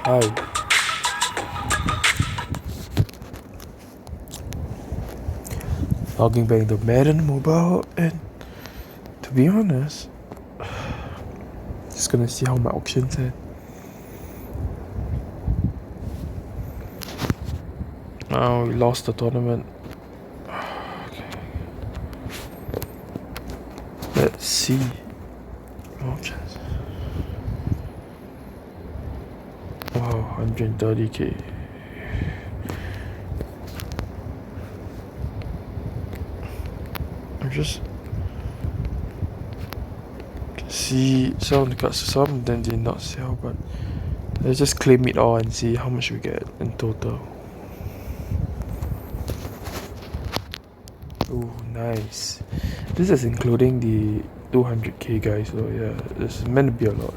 Hi. Logging back into Madden mobile, and to be honest, just gonna see how my auctions at. Oh, we lost the tournament. Okay. Let's see. Auctions. Wow, 130k. I'm just see some of the cards. Some of them did not sell, but let's just claim it all and see how much we get in total. Oh, nice. This is including the 200k guys, so yeah, this is meant to be a lot.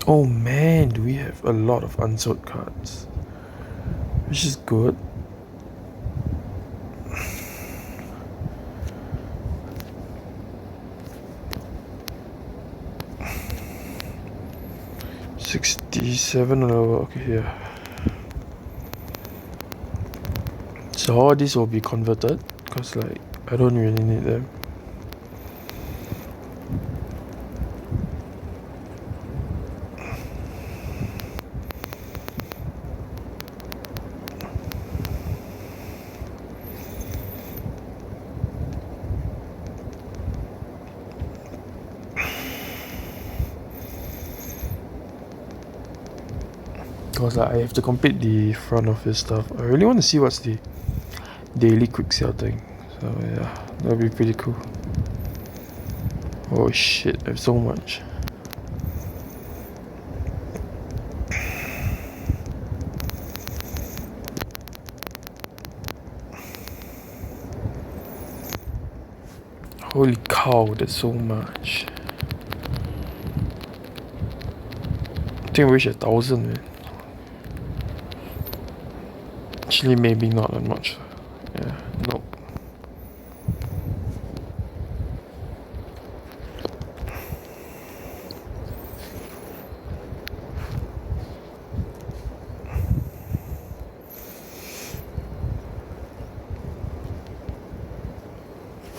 Oh man, do we have a lot of unsold cards, which is good. $67 okay, yeah. So all these will be converted, because like I don't really need them. Because like, I have to complete the front office stuff. I really want to see what's the daily quick sale thing. So yeah, that'll be pretty cool. Oh shit, I have so much. Holy cow, that's so much. I think I reached 1,000, man. Actually, maybe not that much. Yeah, nope.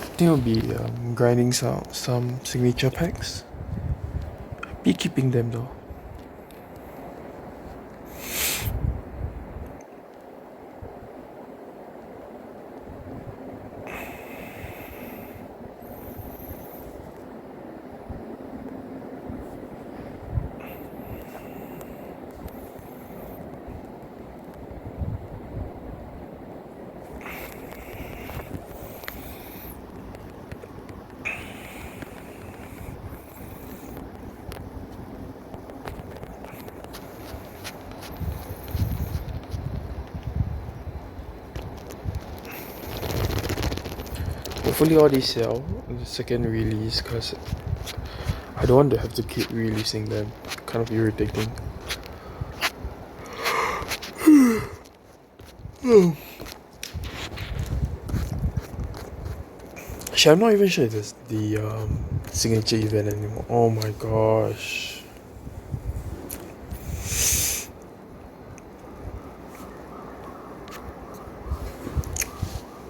I think I'll be grinding some signature packs. I'll be keeping them though. Hopefully all these sell in the second release, because I don't want to have to keep releasing them. Kind of irritating. Actually, I'm not even sure if it's the signature event anymore. Oh my gosh.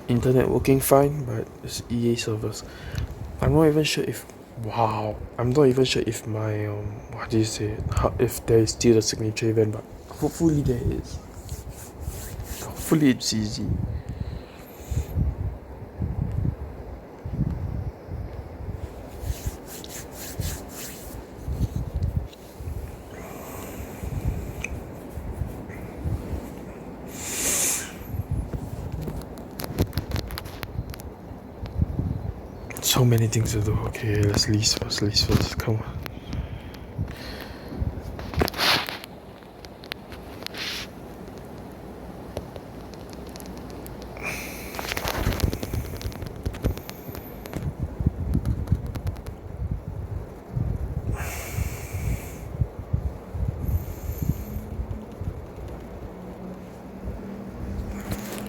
Internet working fine, but it's EA servers. I'm not even sure if I'm not even sure if my what do you say, if there is still a signature event, but hopefully there is. Hopefully it's easy. So many things to do. Okay, let's lease first. Come on.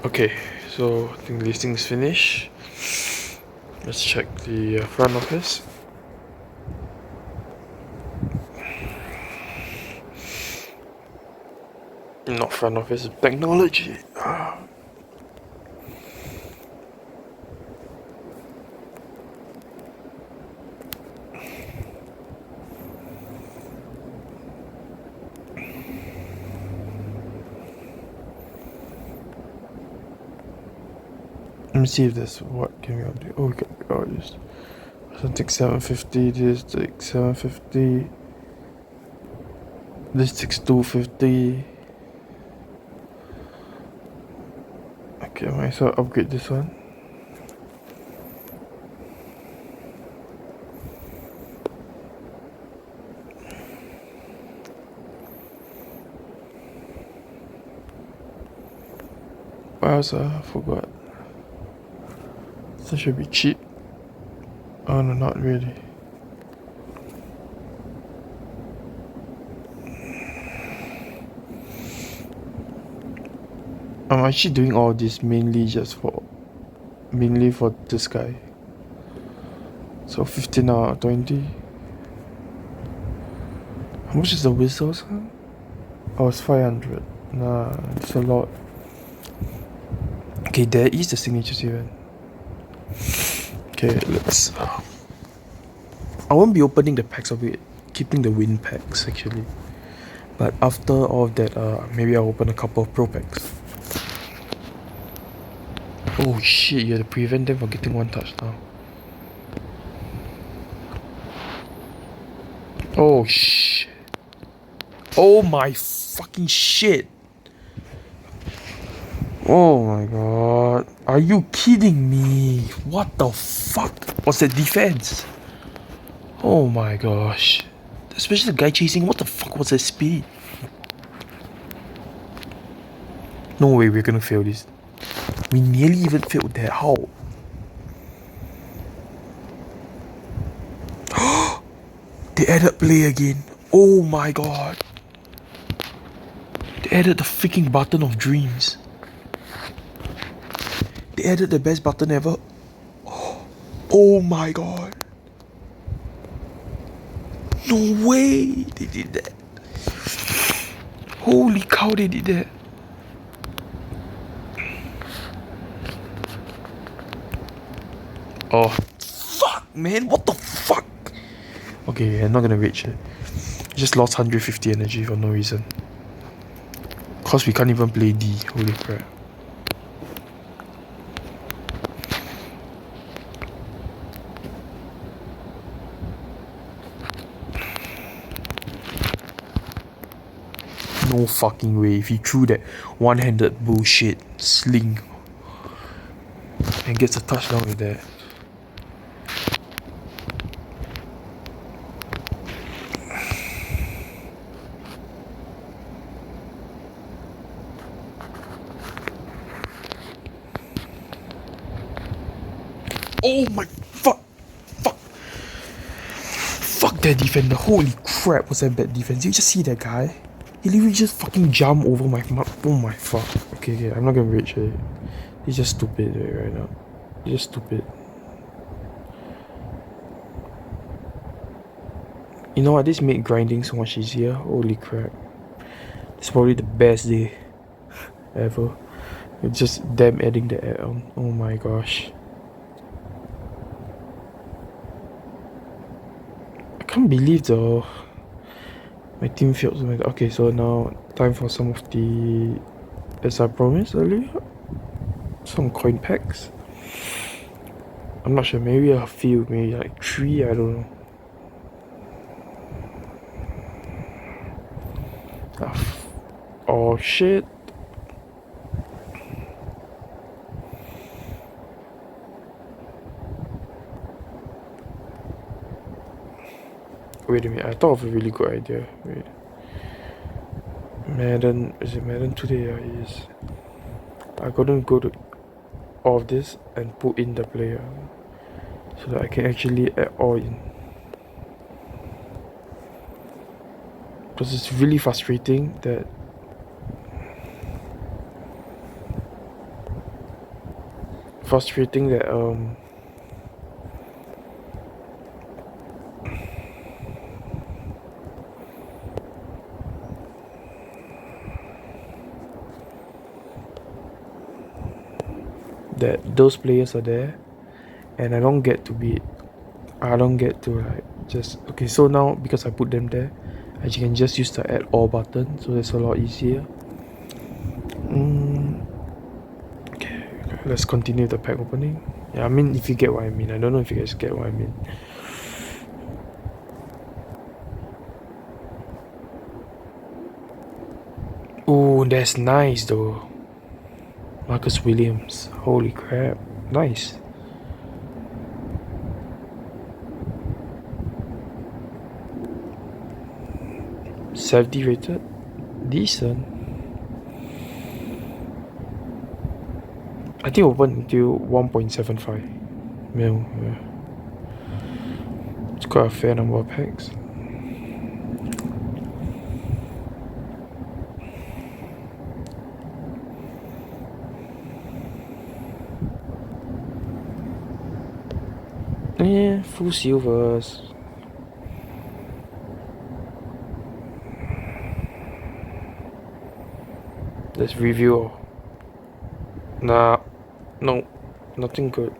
Okay, so I think listing is finished. Let's check the front office. Not front office, technology. Let me see if there's what can we update. Oh, we can just take 750. This take 750. This takes 250. Okay, I might as well upgrade this one. What else? I forgot. This should be cheap. Oh no, not really. I'm actually doing all this mainly for this guy. So 15 out of 20. How much is the whistles? Oh, it's 500. Nah, it's a lot. Okay, there is the signatures event. Okay, let's. I won't be opening the packs of it, keeping the win packs actually. But after all of that, maybe I'll open a couple of pro packs. Oh shit, you have to prevent them from getting one touchdown. Oh shit. Oh my fucking shit. Oh my god. Are you kidding me? What the fuck was that defense? Oh my gosh. Especially the guy chasing, what the fuck was that speed? No way we're gonna fail this. We nearly even failed that. How? They added play again. Oh my god. They added the freaking button of dreams. They added the best button ever. Oh my god. No way they did that. Holy cow, they did that. Oh, fuck, man. What the fuck? Okay, I'm not gonna rage it. Just lost 150 energy for no reason. Cause we can't even play D. Holy crap. No fucking way. If he threw that one-handed bullshit sling and gets a touchdown with that. Oh my fuck. Fuck that defender. Holy crap, was that bad defense. You just see that guy? He literally just fucking jumped over my oh my fuck. Okay, I'm not gonna rage it. He's just stupid right now. He's just stupid. You know what? This made grinding so much easier. Holy crap. It's probably the best day ever. It's just them adding the add-on. Oh my gosh. I can't believe though. My team failed to make it. Okay, so now time for some of the, as I promised earlier, some coin packs. I'm not sure, maybe a few, maybe like 3, I don't know. Oh shit. Wait a minute, I thought of a really good idea. Wait. Madden, is it Madden today? Yeah, it is. I gotta go to all of this and put in the player so that I can actually add all in. Because it's really frustrating that that those players are there, and I don't get to like just okay. So now because I put them there, I can just use the add all button, so it's a lot easier. Okay, let's continue the pack opening. Yeah, I mean, if you get what I mean. I don't know if you guys get what I mean. Oh, that's nice though. Marcus Williams. Holy crap. Nice. Safety rated. Decent. I think open until 1.75 mil. Yeah. It's quite a fair number of packs. Yeah, full silvers. Let's review. Nah, no, nothing good.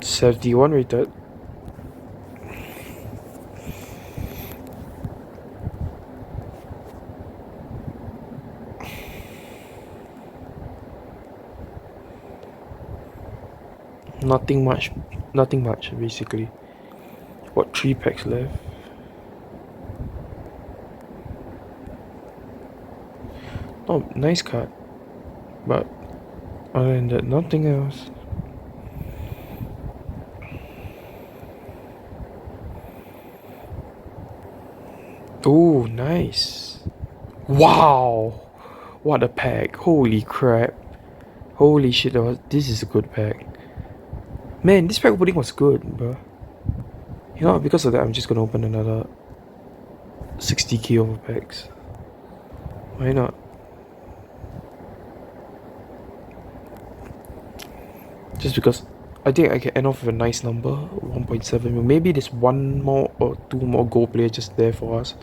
$71 rated. Nothing much basically. What, 3 packs left? Oh, nice card. But other than that, nothing else. Oh, nice. Wow. What a pack. Holy crap. Holy shit, this is a good pack. Man, this pack opening was good, bro. You know, because of that, I'm just gonna open another 60k over packs. Why not? Just because I think I can end off with a nice number, 1.7 mil. Maybe there's one more or two more goal players just there for us.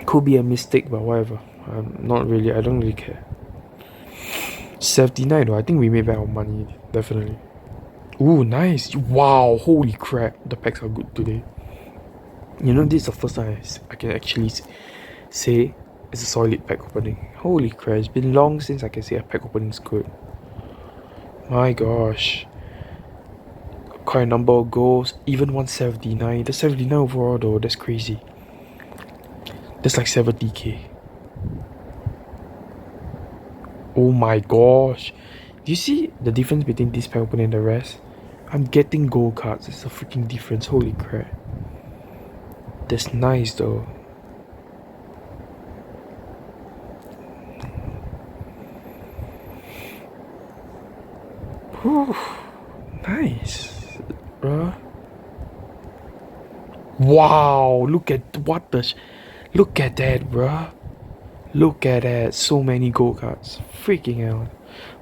Could be a mistake, but whatever. I don't really care. 79 though, I think we made back our money, definitely. Ooh, nice. Wow, holy crap. The packs are good today. You know, this is the first time I can actually say it's a solid pack opening. Holy crap, it's been long since I can say a pack opening is good. My gosh. Quite a number of goals, even 179. That's 79 overall though, that's crazy. That's like 70k. Oh my gosh. Do you see the difference between this pack opening and the rest? I'm getting gold cards. It's a freaking difference. Holy crap. That's nice though. Whew. Nice. Bruh. Wow. Look at look at that, bruh. Look at that. So many gold cards. Freaking hell.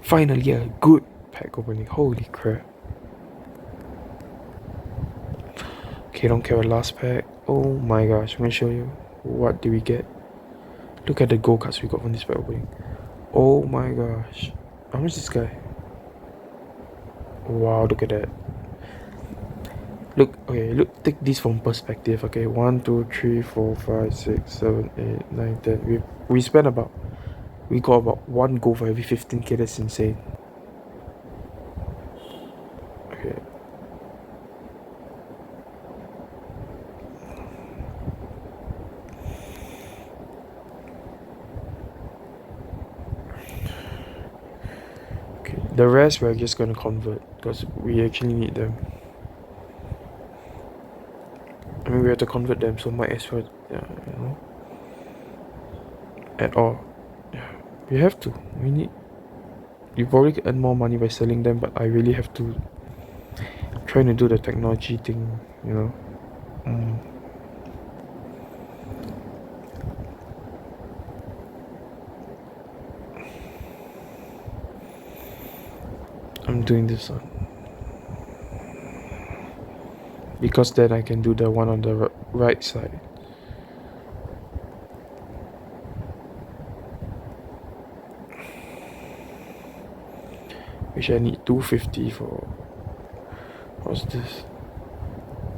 Finally a good pack opening. Holy crap. Okay, don't care about last pack. Oh my gosh, I'm gonna show you. What do we get? Look at the gold cards we got from this pack opening. Oh my gosh. How much is this guy? Wow, look at that. Look, okay, take this from perspective, okay? 1, 2, 3, 4, 5, 6, 7, 8, 9, 10. We got about 1 goal for every 15k. That's insane. Okay. The rest we're just gonna convert because we actually need them. I mean, we have to convert them, so might as well, yeah, you know. At all. Yeah, we have to. We need. You probably earn more money by selling them, but I really have to. Trying to do the technology thing, you know. I'm doing this one because then I can do the one on the right side. which I need 250 for. What's this?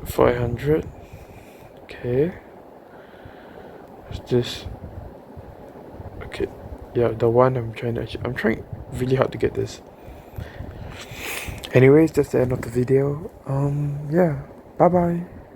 500. Okay. What's this? Okay. Yeah, the one I'm trying really hard to get this. Anyways, that's the end of the video. Yeah. Bye bye.